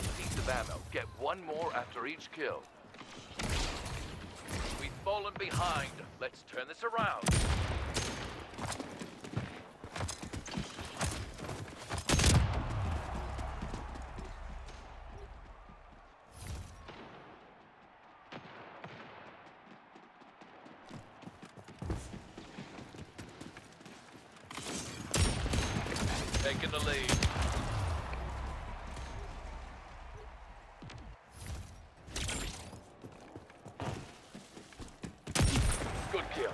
one piece of ammo. Get one more after each kill. We've fallen behind. Let's turn this around. Taking the lead. Good kill.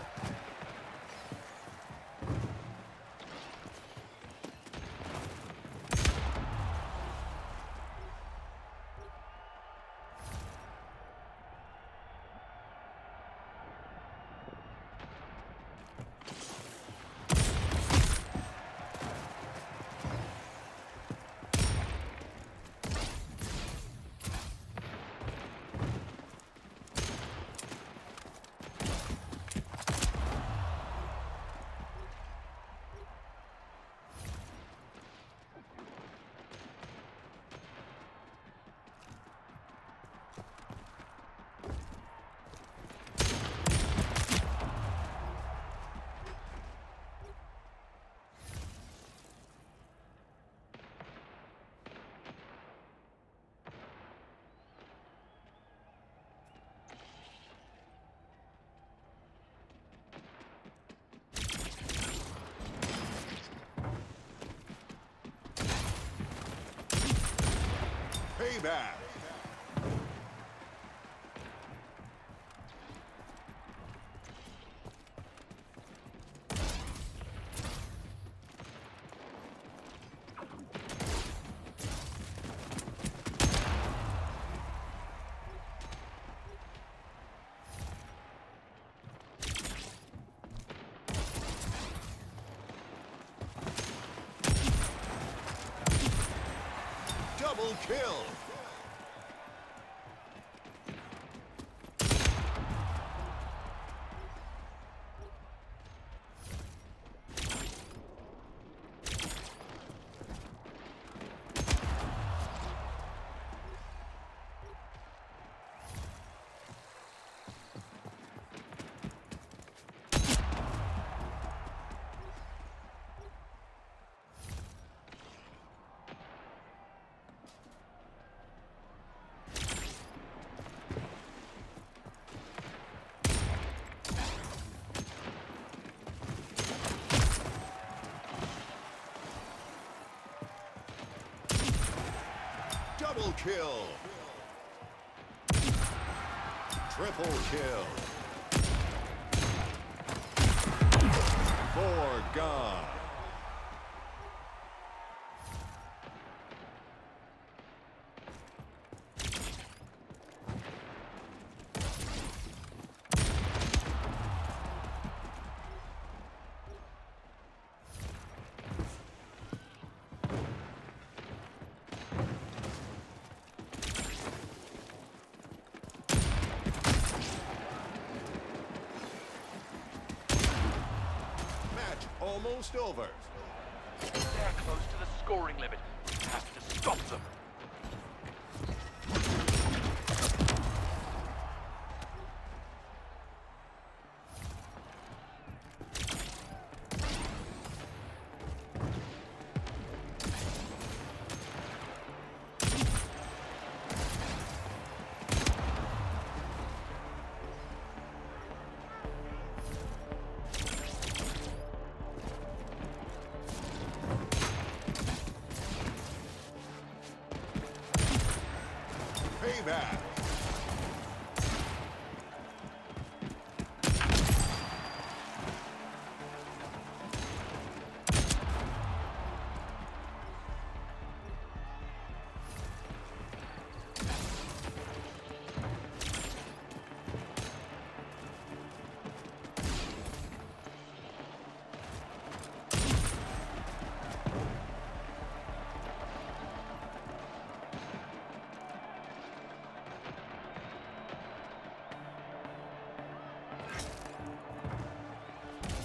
Payback. Double kill. Double kill. Triple kill. 4 gone. Almost over. They're close to the scoring limit. We have to stop them. Payback.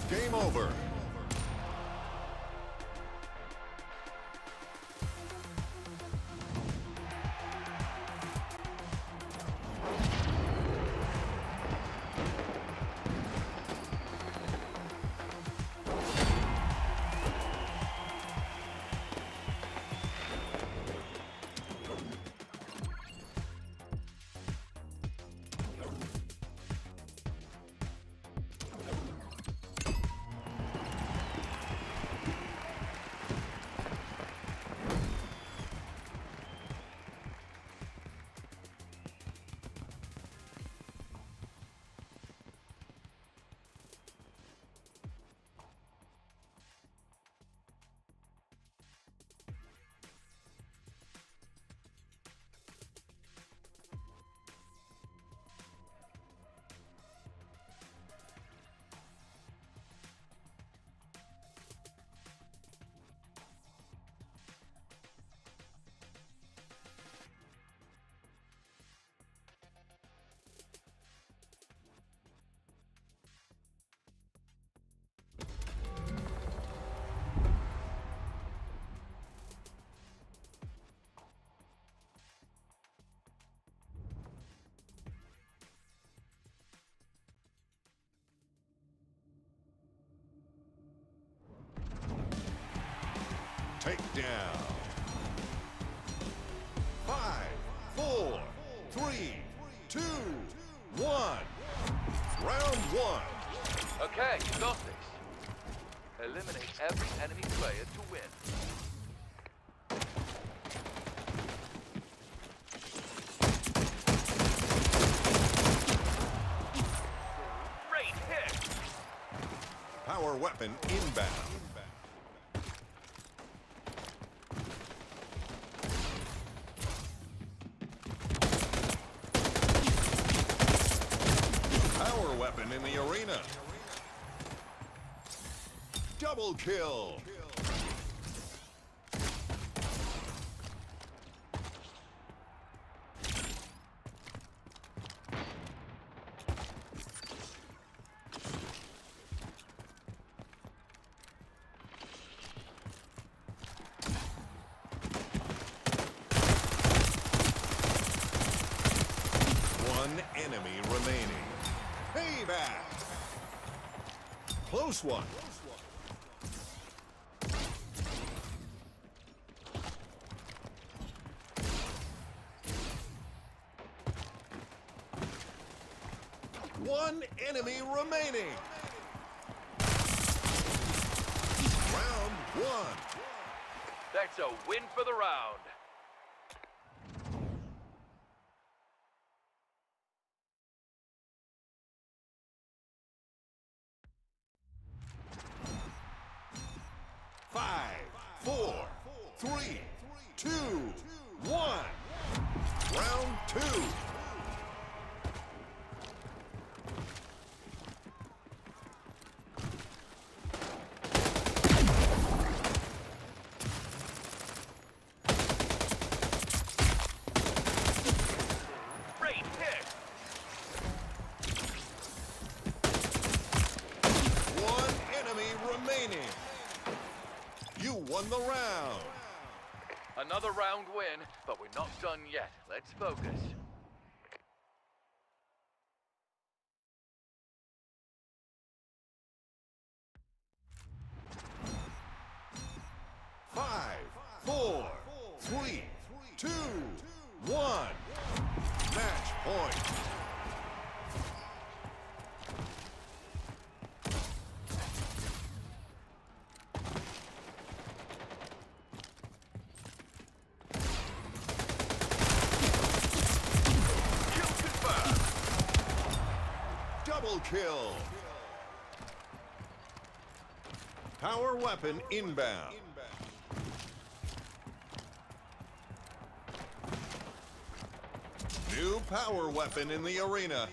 Game over. Takedown. 5, 4, 3, 2, 1. Round 1. Okay, you got this. Eliminate every enemy player to win. Great hit! Power weapon inbound. Power weapon in the arena. Double kill. One enemy remaining. Payback. Close one. One enemy remaining. Round 1. That's a win for the round. Five, 4, 3, 2, 1. Round 2. Great hit! One enemy remaining. You won the round. Another round win, but we're not done yet. Let's focus. Five, 4, 3, 2, 1. Match point. Kill confirmed. Double kill. Power weapon inbound. New power weapon in the arena.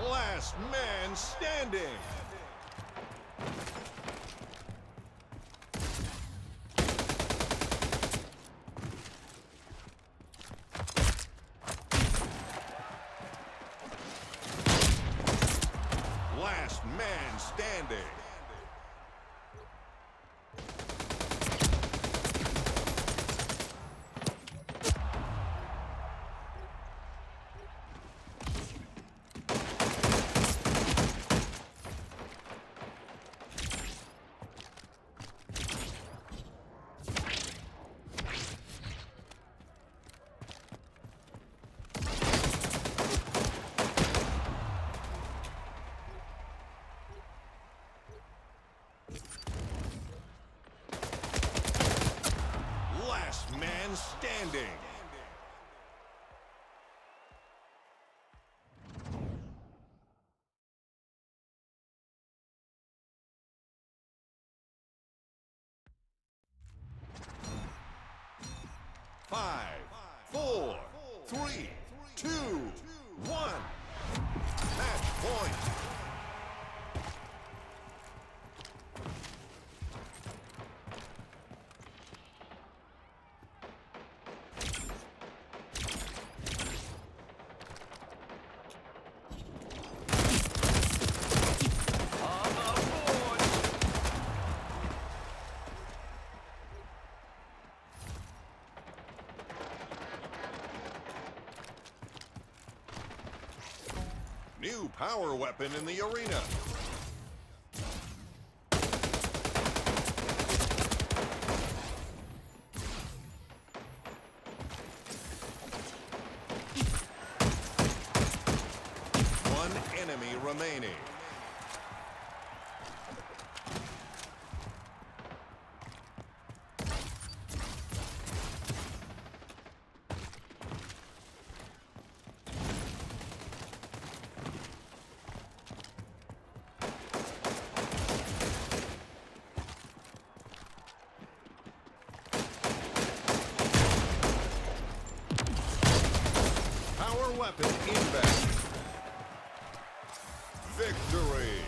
Last man standing. Last man standing. Last man standing. Five, 4, 3, 2, 1. Match point. On the board! new power weapon in the arena. One enemy remaining. Power weapon inbound. Victory!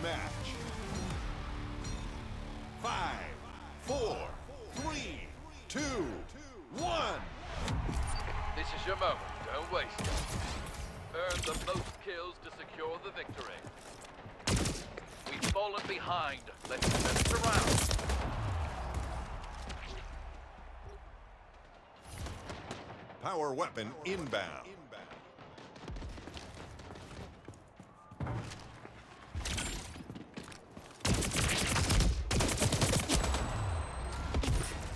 match. 5, 4, 3, 2, 1. This is your moment. Don't waste it. Earn the most kills to secure the victory. We've fallen behind. Let's turn it around. Power weapon inbound.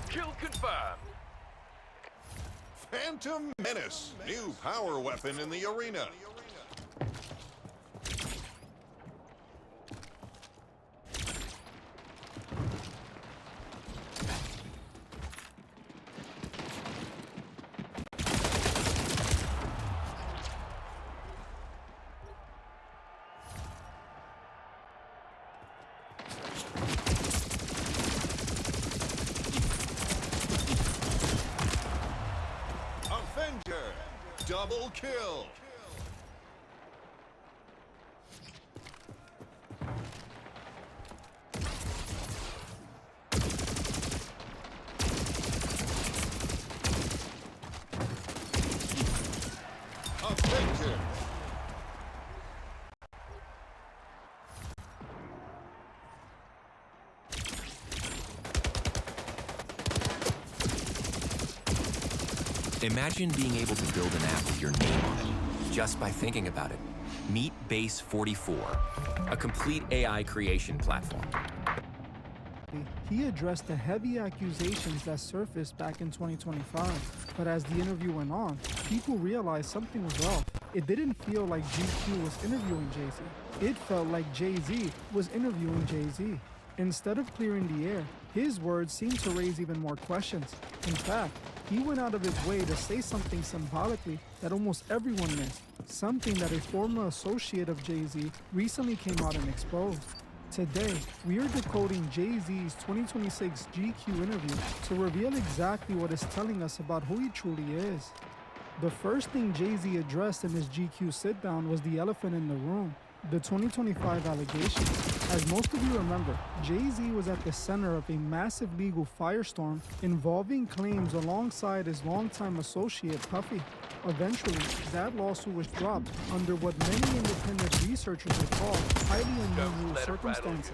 Kill confirmed. Phantom Menace. New power weapon in the arena. Avenger. Double kill. Avenger. Imagine being able to build an app with your name on it, just by thinking about it. Meet Base 44, a complete AI creation platform. He addressed the heavy accusations that surfaced back in 2025. But as the interview went on, people realized something was off. It didn't feel like GQ was interviewing Jay-Z. It felt like Jay-Z was interviewing Jay-Z. Instead of clearing the air, his words seemed to raise even more questions. In fact, he went out of his way to say something symbolically that almost everyone missed, something that a former associate of Jay-Z recently came out and exposed. Today, we are decoding Jay-Z's 2026 GQ interview to reveal exactly what it's telling us about who he truly is. The first thing Jay-Z addressed in his GQ sit-down was the elephant in the room, the 2025 allegations. As most of you remember, Jay-Z was at the center of a massive legal firestorm involving claims alongside his longtime associate Puffy. Eventually, that lawsuit was dropped under what many independent researchers have called highly unusual circumstances.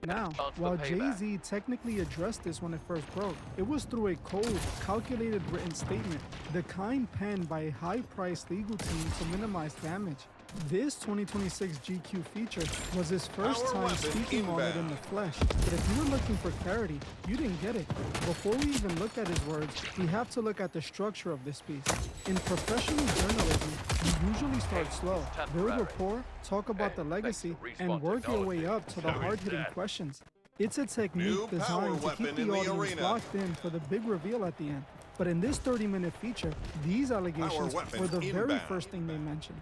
Now, while Jay-Z technically addressed this when it first broke, it was through a cold, calculated written statement, the kind penned by a high-priced legal team to minimize damage. This 2026 GQ feature was his first time speaking on it in the flesh, but if you were looking for clarity, you didn't get it. Before we even look at his words, we have to look at the structure of this piece. In professional journalism, you usually start slow, build rapport, talk about the legacy, and work your way up to the hard-hitting questions. It's a technique designed to keep the audience locked in for the big reveal at the end. But in this 30-minute feature, these allegations were the very first thing they mentioned.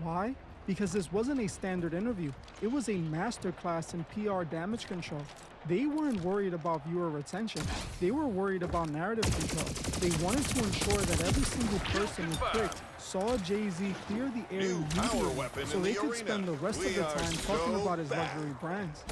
Why? Because this wasn't a standard interview. It was a masterclass in PR damage control. They weren't worried about viewer retention. They were worried about narrative control. They wanted to ensure that every single person who clicked saw Jay-Z clear the air immediately so they could spend the rest of the time talking about his luxury brands.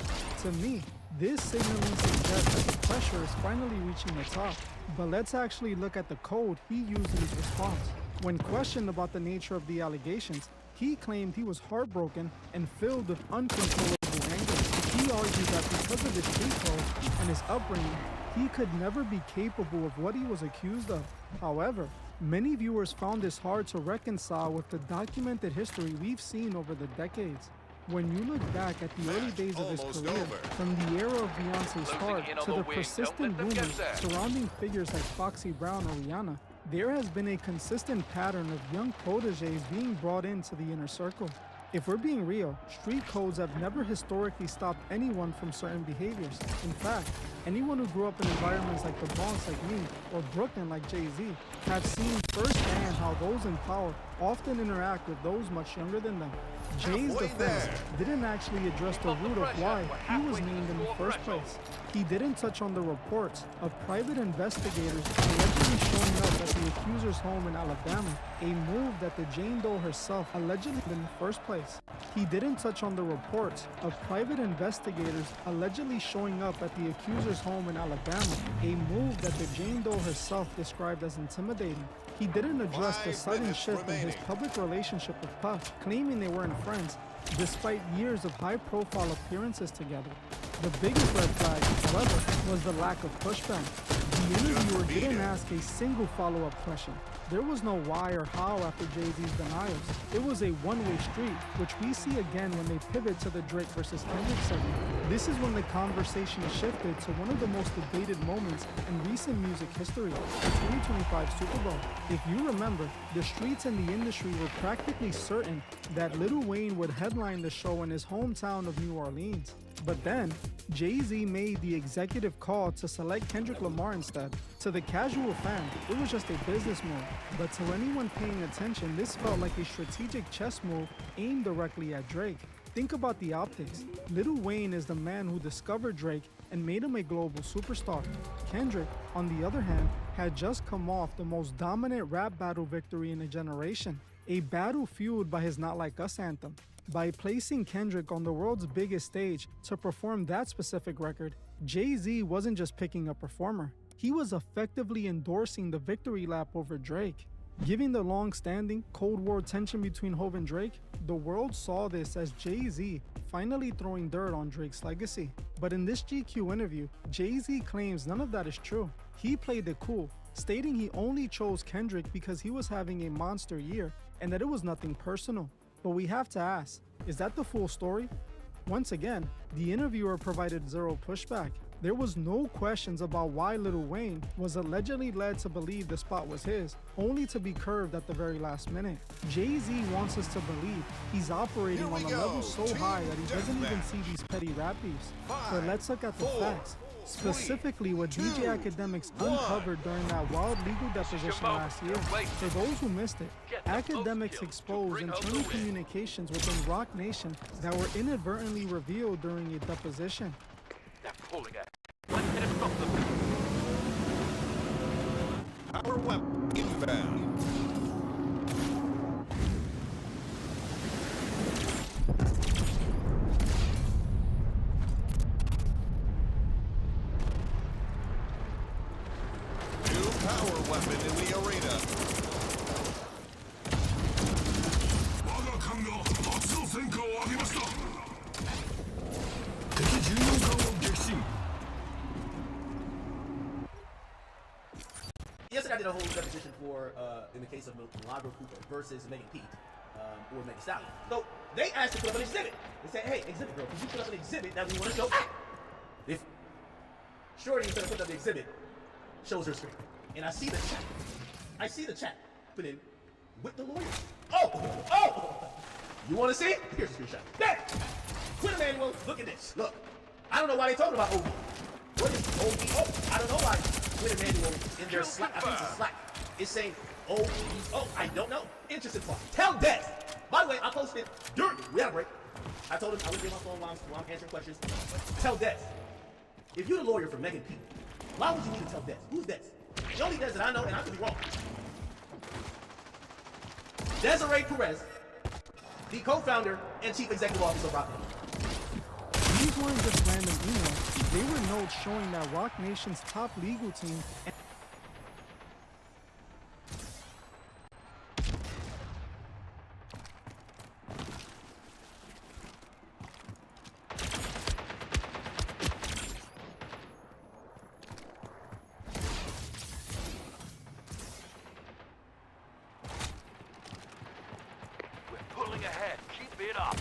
To me, this signaling suggests that the pressure is finally reaching the top. But let's actually look at the code he used in his response. When questioned about the nature of the allegations, he claimed he was heartbroken and filled with uncontrollable anger. He argued that because of his street clothes and his upbringing, he could never be capable of what he was accused of. However, many viewers found this hard to reconcile with the documented history we've seen over the decades. When you look back at the early days of his career, from the era of Beyonce's start to the persistent rumors surrounding figures like Foxy Brown or Rihanna, there has been a consistent pattern of young protégés being brought into the inner circle. If we're being real, street codes have never historically stopped anyone from certain behaviors. In fact, anyone who grew up in environments like the Bronx like me, or Brooklyn like Jay-Z, have seen firsthand how those in power often interact with those much younger than them. Jay's defense didn't actually address the root of why he was named in the first place. He didn't touch on the reports of private investigators allegedly showing up at the accuser's home in Alabama, a move that the Jane Doe herself allegedly did in the first place. He didn't touch on the reports of private investigators allegedly showing up at the accuser's home in Alabama, a move that the Jane Doe herself described as intimidating. He didn't address the 5 sudden minutes shift in his remaining. public relationship with Puff, claiming they weren't friends, despite years of high-profile appearances together. The biggest red flag, however, was the lack of pushback. The interviewer didn't ask a single follow-up question. There was no why or how after Jay-Z's denials. It was a one-way street, which we see again when they pivot to the Drake versus Kendrick segment. This is when the conversation shifted to one of the most debated moments in recent music history, the 2025 Super Bowl. If you remember, the streets and the industry were practically certain that Lil Wayne would headline the show in his hometown of New Orleans. But then, Jay-Z made the executive call to select Kendrick Lamar instead. To the casual fan, it was just a business move. But to anyone paying attention, this felt like a strategic chess move aimed directly at Drake. Think about the optics. Lil Wayne is the man who discovered Drake and made him a global superstar. Kendrick, on the other hand, had just come off the most dominant rap battle victory in a generation, a battle fueled by his Not Like Us anthem. By placing Kendrick on the world's biggest stage to perform that specific record, Jay-Z wasn't just picking a performer. He was effectively endorsing the victory lap over Drake. Given the long-standing Cold War tension between Hov and Drake, the world saw this as Jay-Z finally throwing dirt on Drake's legacy. But in this GQ interview, Jay-Z claims none of that is true. He played it cool, stating he only chose Kendrick because he was having a monster year and that it was nothing personal. But we have to ask, is that the full story? Once again, the interviewer provided zero pushback. There was no questions about why Lil Wayne was allegedly led to believe the spot was his, only to be curved at the very last minute. Jay-Z wants us to believe he's operating Here on we a level go. so Team high that he doesn't even deathmatch. see these petty rap beefs. 5, But let's look at the 4, facts. Specifically what 2, DJ Academics 1. uncovered during that wild legal deposition moment. last year. Don't waste For it. those who missed it, Get the most Academics kills to exposed bring home internal the win. communications within Rock Nation that were inadvertently revealed during a deposition. They're pulling it. Let's hit it from them. Power weapon inbound. New power weapon in the arena. 我が艦が初の戦果を上げました敵巡洋艦を撃沈 Yesterday I did a whole deposition for, in the case of Milagro Cooper versus Megan Pete, or Megan Stallion. So they asked to put up an exhibit. They said, hey, exhibit girl, could you put up an exhibit that we want to show? If Shorty, instead of putting up the exhibit, shows her screen. And I see the chat. I see the chat put in with the lawyer. Oh! You want to see it? Here's a screenshot. There! Twitter manual, look at this. Look. I don't know why they talking about OB. What is OB? Oh, I don't know why Twitter manual in their Slack, I think it's a Slack, is saying OB. Oh, I don't know. Interesting part. Tell Death. By the way, I posted during, we had a break. I told him I would get my phone while I'm answering questions. Tell Death. If you're the lawyer for Megan Pete, why would you need to tell Death? Who's Death? The only Death that I know, and I could be wrong. Desiree Perez, the co-founder and chief executive officer of Rock Nation. These weren't just random emails, they were notes showing that Rock Nation's top legal team We're pulling ahead. Keep it up.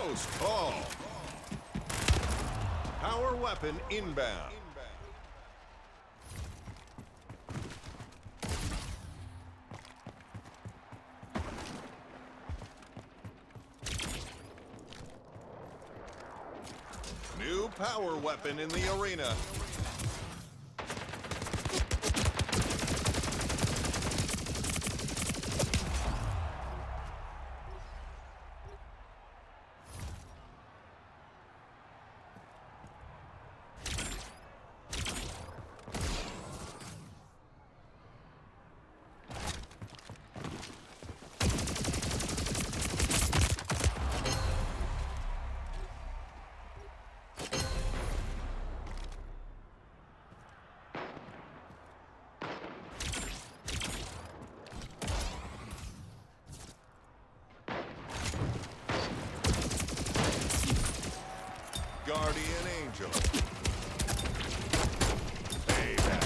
Close call. Power weapon inbound. New power weapon in the arena. Guardian Angel. Payback.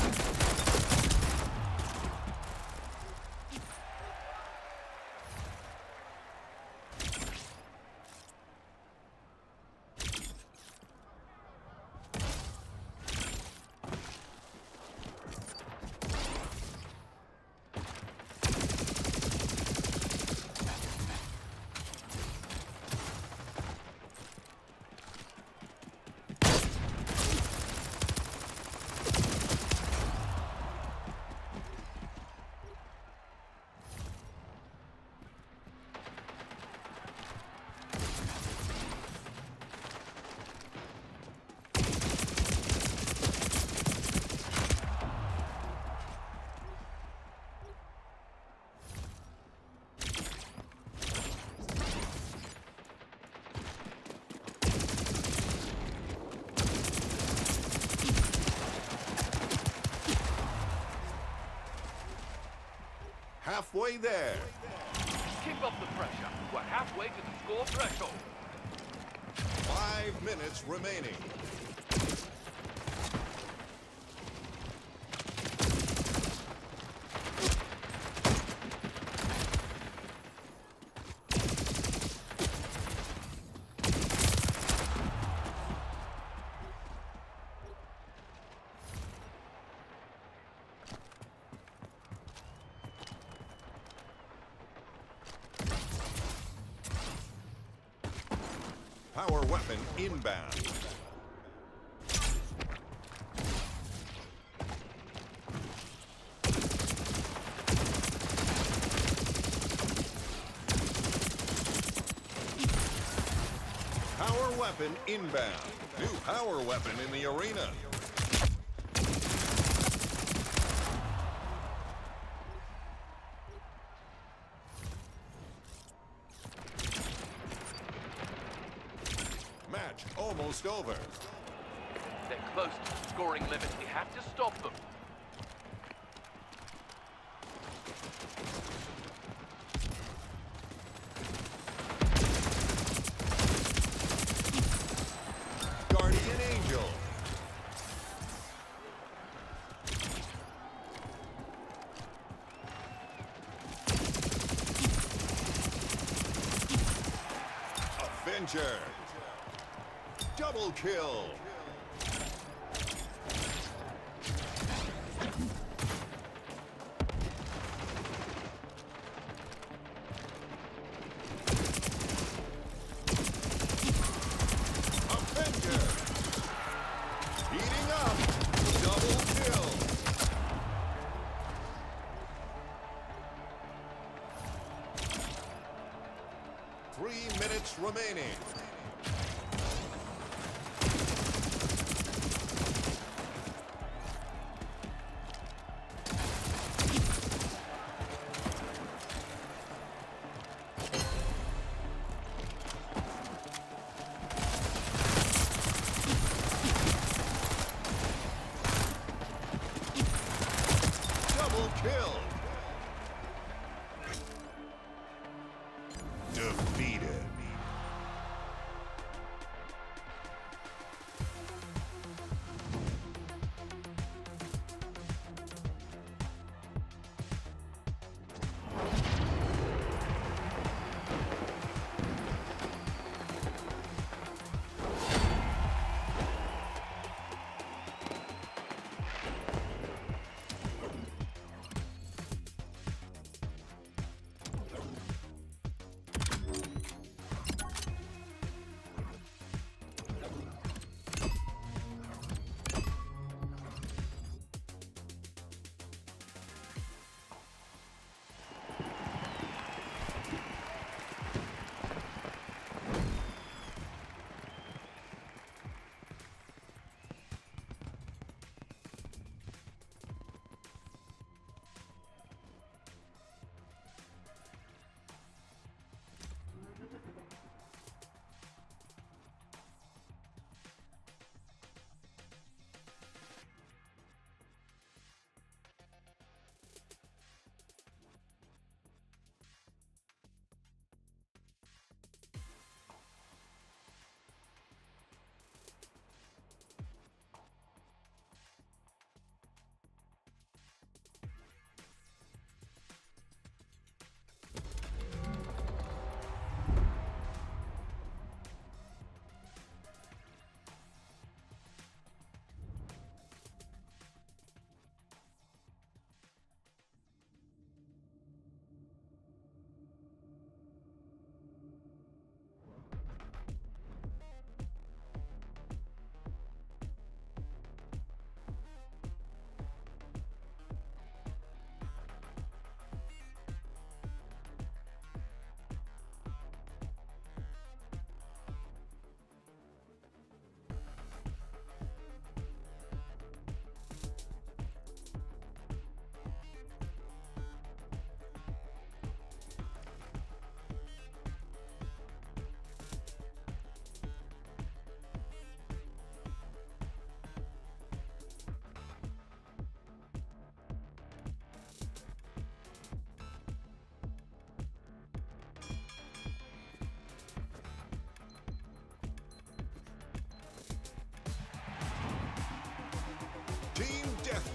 Halfway there. Keep up the pressure. We're halfway to the score threshold. 5 minutes remaining. Power weapon inbound. Power weapon inbound. New power weapon in the arena. Match almost over. They're close to the scoring limit. We have to stop them. Guardian Angel. Avenger. Double kill. Avenger. Heating up. Double kill. Three minutes remaining. Double kill. Defeated.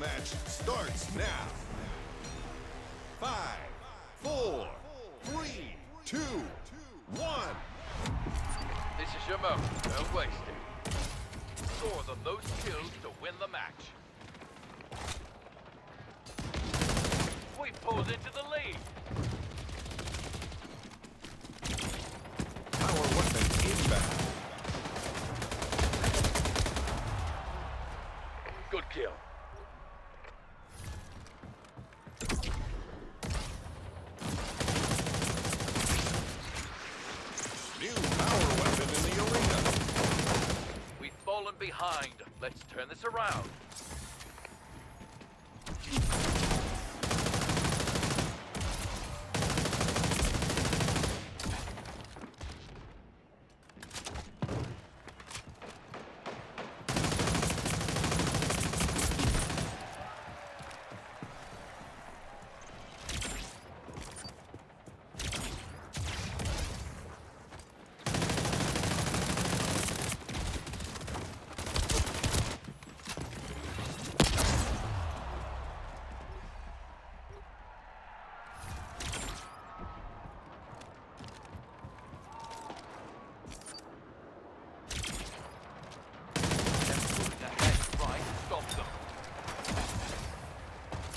match starts now. 5, 4, 3, 2, 1. This is your moment. Don't waste it. Score the most kills to win the match. We pulled into the lead. Power weapon inbound. Good kill. New power weapon in the arena. We've fallen behind. Let's turn this around.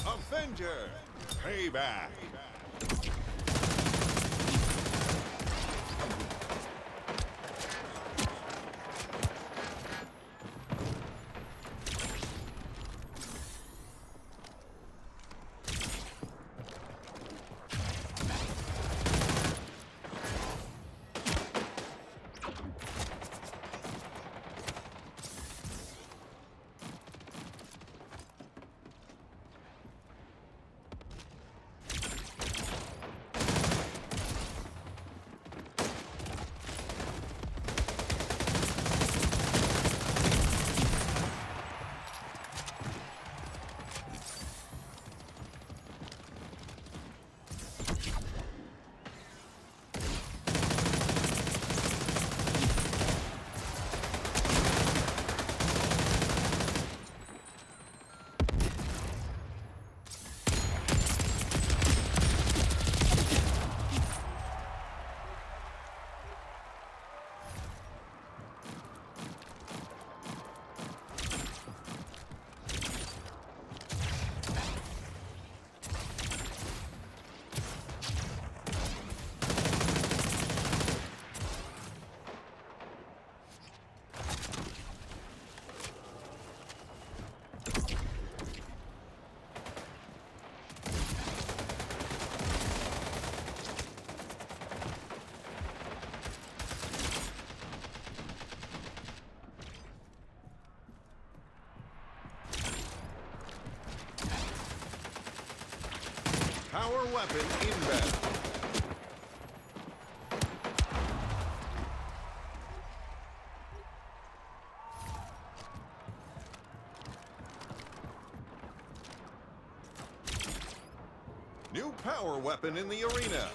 Avenger. Payback. Power weapon inbound. New power weapon in the arena.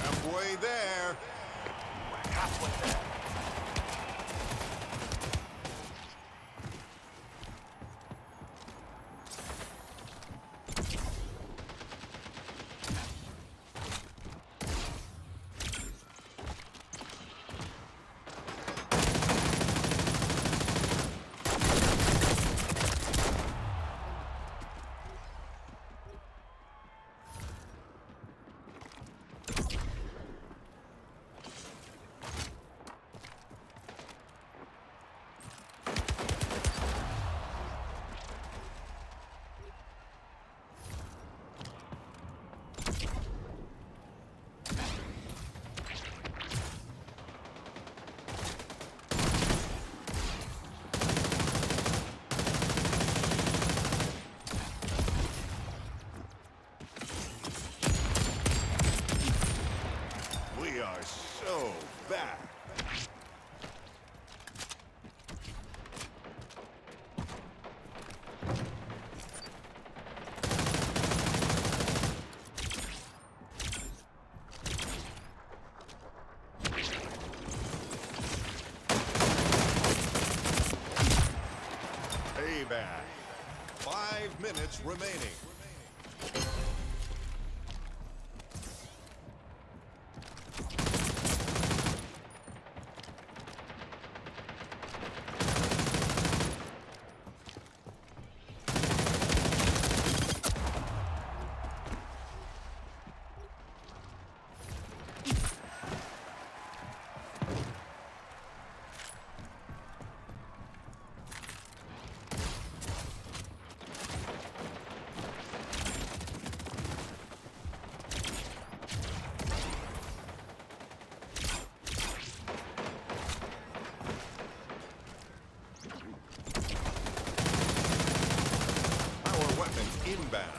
Halfway there. Halfway there. payback. 5 minutes remaining. Power weapon inbound.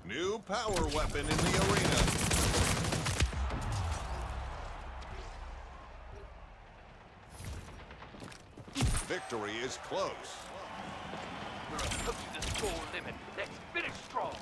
New power weapon in the arena. Victory is close. We're approaching the score limit. Let's finish strong.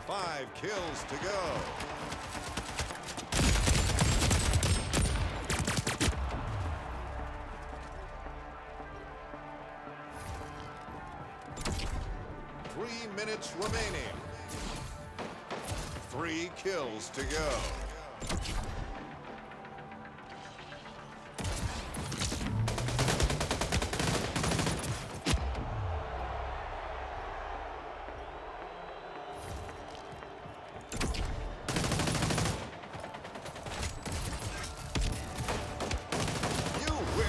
Five kills to go. Three minutes remaining. 3 kills to go. You win.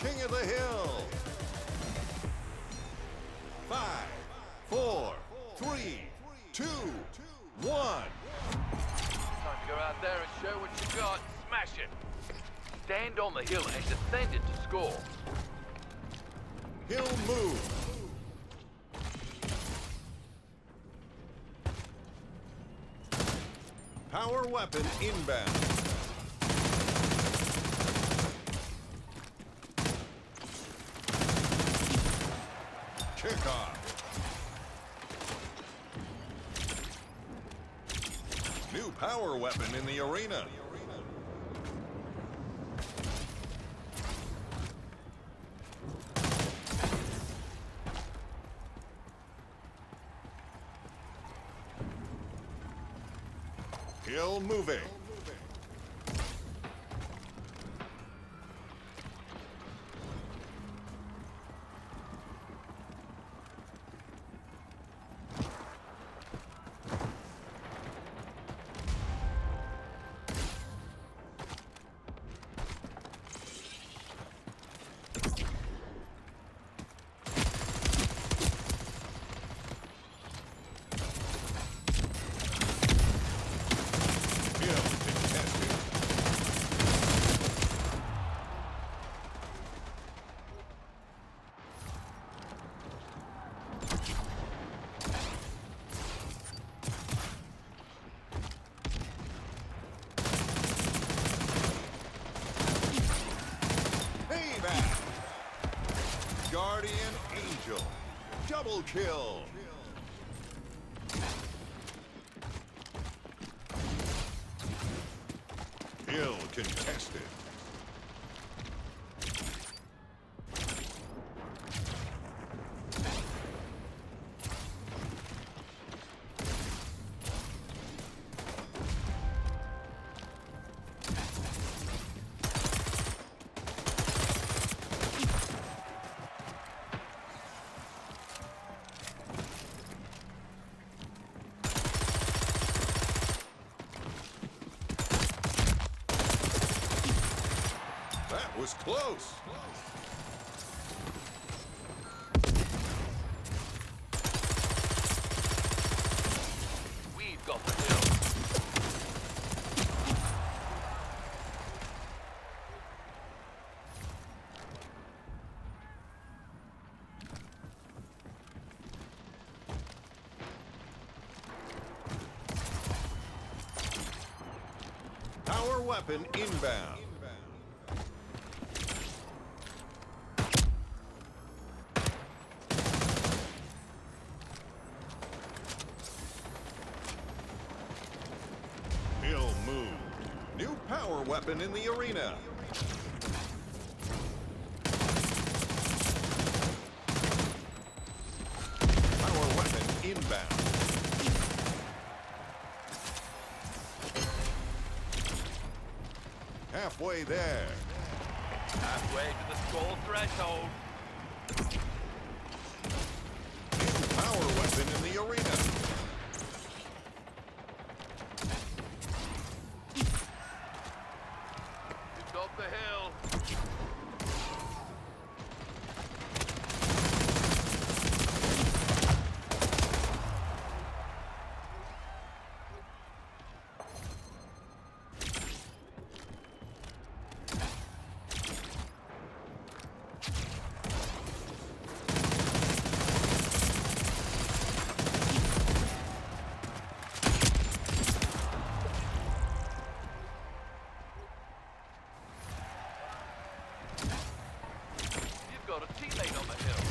King of the Hill. 5, 4, 3, 2, 1. Time to go out there and show what you got. Smash it. Stand on the hill and descend it to score. Hill move. Power weapon inbound. Kickoff. New power weapon in the arena. Hill moving. Guardian Angel. Double kill. Hill contested. That was close. We've got the hill. Power weapon inbound. Hill moved. New power weapon in the arena. Power weapon inbound. Halfway there. Halfway to the score threshold. New power weapon in the arena. You've got the hill. You've got a teammate on the hill.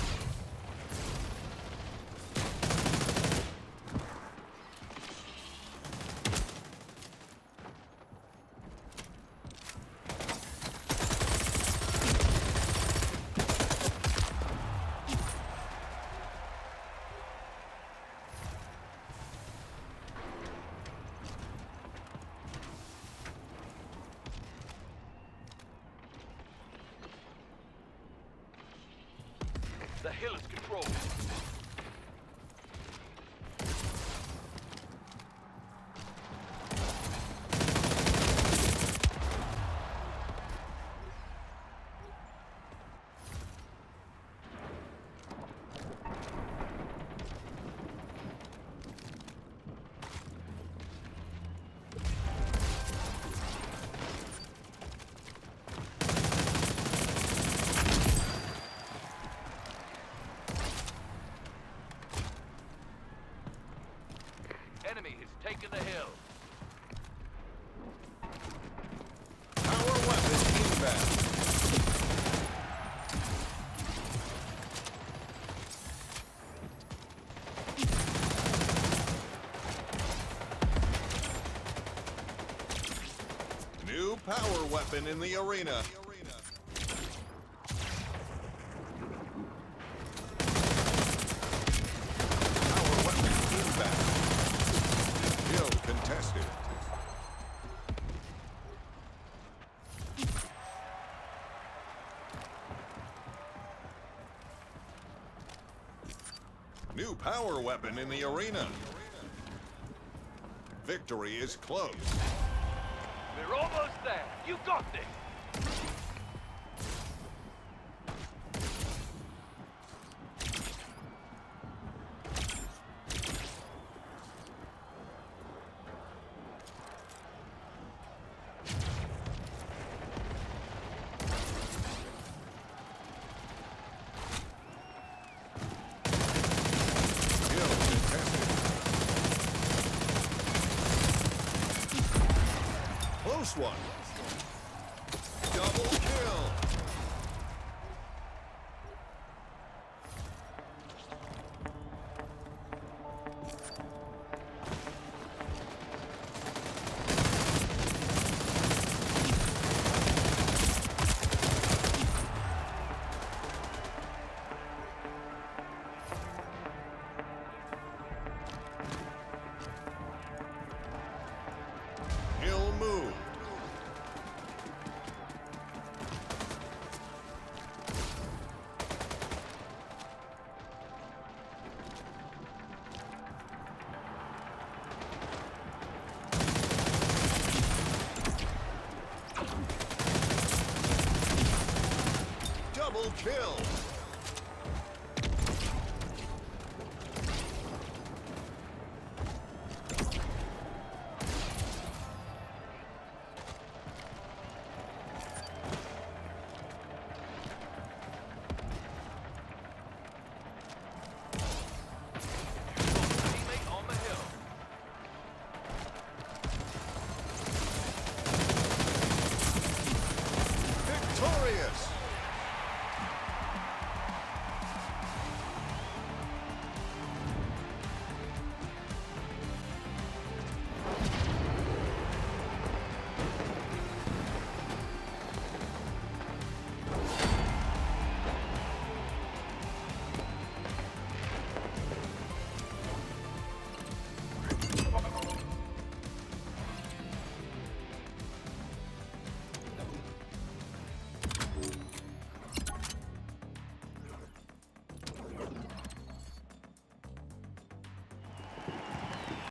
The hill is controlled. power weapon in the arena. Power weapon inbound. Kill contested. New power weapon in the arena. Victory is close. We're almost there. You got this. Kill contested. Close one. Double kill. Kill moved. Double kill.